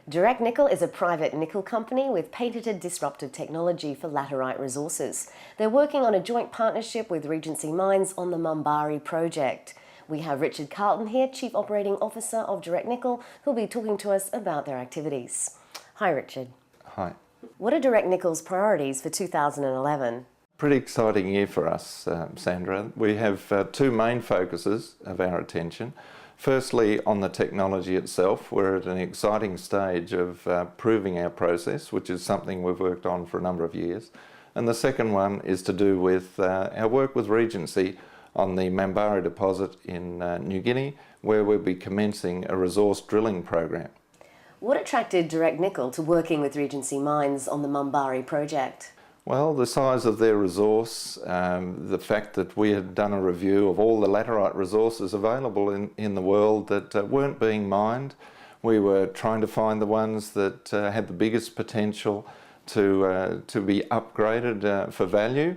Direct Nickel is a private nickel company with patented disruptive technology for laterite resources. They're working on a joint partnership with Regency Mines on the Mumbari project. We have Richard Carlton here, Chief Operating Officer of Direct Nickel, who'll be talking to us about their activities. Hi, Richard. Hi. What are Direct Nickel's priorities for 2011? Pretty exciting year for us, Sandra. We have two main focuses of our attention. Firstly, on the technology itself, we're at an exciting stage of proving our process, which is something we've worked on for a number of years. And the second one is to do with our work with Regency on the Mumbari deposit in New Guinea, where we'll be commencing a resource drilling program. What attracted Direct Nickel to working with Regency Mines on the Mumbari project? Well, the size of their resource, the fact that we had done a review of all the laterite resources available in the world that weren't being mined. We were trying to find the ones that had the biggest potential to be upgraded for value,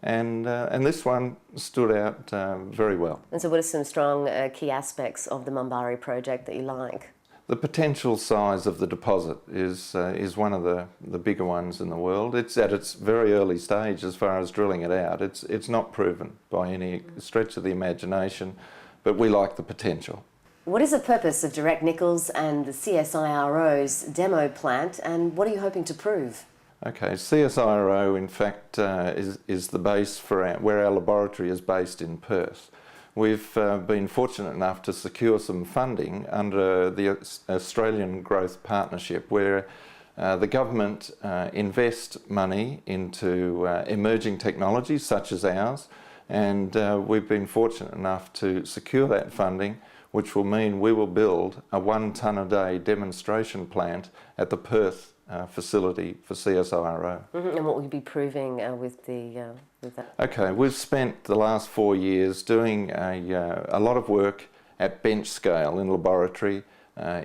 and this one stood out very well. And so what are some strong key aspects of the Mumbari project that you like? The potential size of the deposit is one of the bigger ones in the world. It's at its very early stage as far as drilling it out. It's not proven by any stretch of the imagination, but we like the potential. What is the purpose of Direct Nickel's and the CSIRO's demo plant, and what are you hoping to prove? Okay, CSIRO in fact is the base for where our laboratory is based in Perth. We've been fortunate enough to secure some funding under the Australian Growth Partnership, where the government invests money into emerging technologies such as ours, and we've been fortunate enough to secure that funding, which will mean we will build a 1 tonne a day demonstration plant at the Perth facility for CSIRO. And what will you be proving with that? Okay, we've spent the last 4 years doing a lot of work at bench scale in laboratory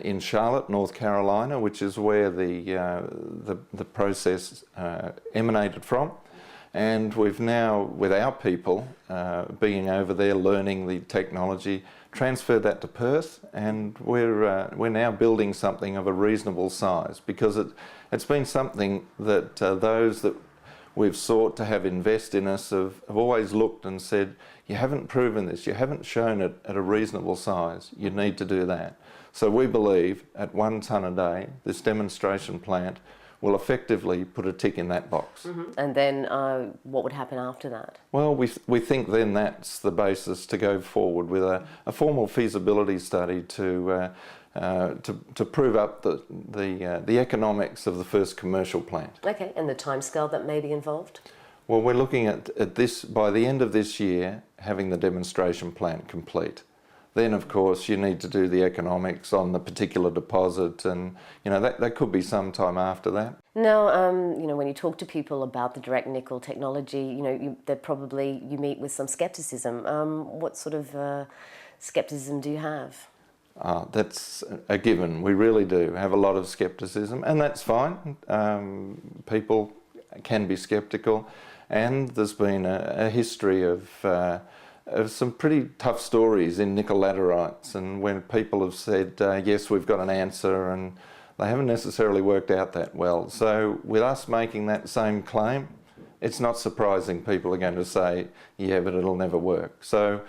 in Charlotte, North Carolina, which is where the process emanated from. And we've now, with our people being over there learning the technology, transferred that to Perth, and we're now building something of a reasonable size, because it's been something that those that we've sought to have invest in us have always looked and said, you haven't proven this, you haven't shown it at a reasonable size, you need to do that. So we believe at 1 tonne a day, this demonstration plant will effectively put a tick in that box. And then what would happen after that? Well, we think then that's the basis to go forward with a formal feasibility study to prove up the economics of the first commercial plant. Okay, and the timescale that may be involved? Well, we're looking at this, by the end of this year, having the demonstration plant complete. Then, of course, you need to do the economics on the particular deposit, and that could be some time after that. Now, when you talk to people about the Direct Nickel technology, you meet with some skepticism. What sort of skepticism do you have? That's a given. We really do have a lot of skepticism, and that's fine. People can be skeptical, and there's been a history of some pretty tough stories in nickel laterites, and when people have said, yes, we've got an answer, and they haven't necessarily worked out that well. So with us making that same claim, it's not surprising people are going to say, yeah, but it'll never work. So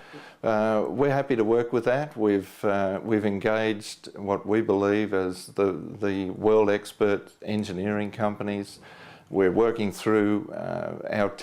we're happy to work with that. We've engaged what we believe as the world expert engineering companies. We're working through our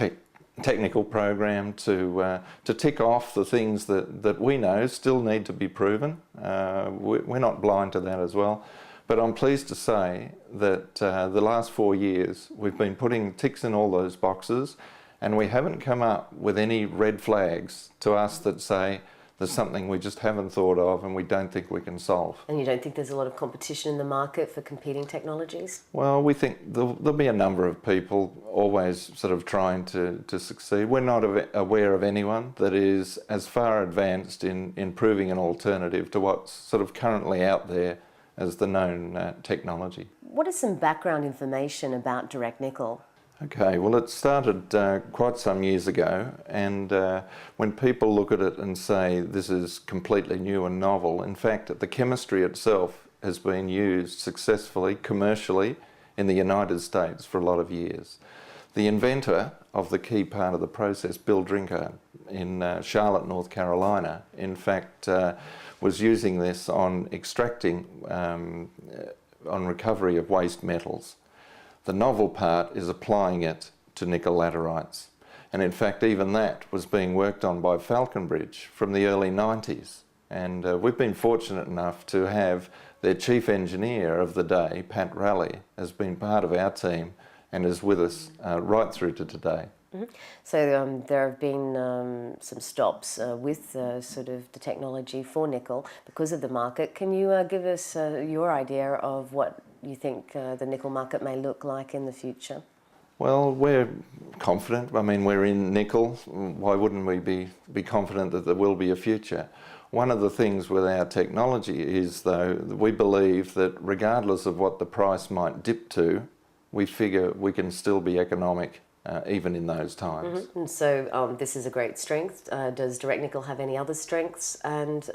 technical program to tick off the things that we know still need to be proven. We're not blind to that as well. But I'm pleased to say that the last 4 years we've been putting ticks in all those boxes, and we haven't come up with any red flags to us that say there's something we just haven't thought of and we don't think we can solve. And you don't think there's a lot of competition in the market for competing technologies? Well, we think there'll be a number of people always sort of trying to succeed. We're not aware of anyone that is as far advanced in proving an alternative to what's sort of currently out there as the known technology. What is some background information about Direct Nickel? Okay, well it started quite some years ago, and when people look at it and say this is completely new and novel, in fact the chemistry itself has been used successfully commercially in the United States for a lot of years. The inventor of the key part of the process, Bill Drinker, in Charlotte, North Carolina, in fact was using this on extracting, on recovery of waste metals. The novel part is applying it to nickel laterites. And in fact, even that was being worked on by Falconbridge from the early 90s. And we've been fortunate enough to have their chief engineer of the day, Pat Raleigh, has been part of our team and is with us right through to today. Mm-hmm. So there have been some stops with sort of the technology for nickel because of the market. Can you give us your idea of what you think the nickel market may look like in the future? Well, we're confident. I mean, we're in nickel. Why wouldn't we be confident that there will be a future? One of the things with our technology is, though, we believe that regardless of what the price might dip to, we figure we can still be economic even in those times. Mm-hmm. And so this is a great strength. Does Direct Nickel have any other strengths? And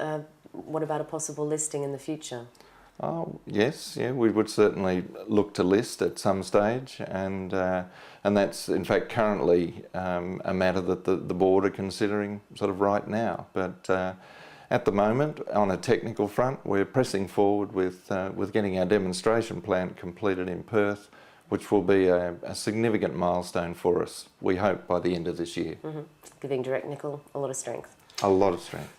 what about a possible listing in the future? Oh, yes, yeah, we would certainly look to list at some stage, and that's in fact currently a matter that the board are considering sort of right now. But at the moment, on a technical front, we're pressing forward with getting our demonstration plant completed in Perth, which will be a significant milestone for us, we hope, by the end of this year. Mm-hmm. Giving Direct Nickel a lot of strength. A lot of strength.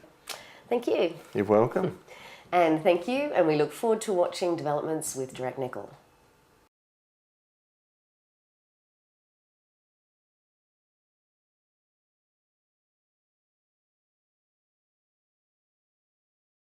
Thank you. You're welcome. And thank you, and we look forward to watching developments with Direct Nickel.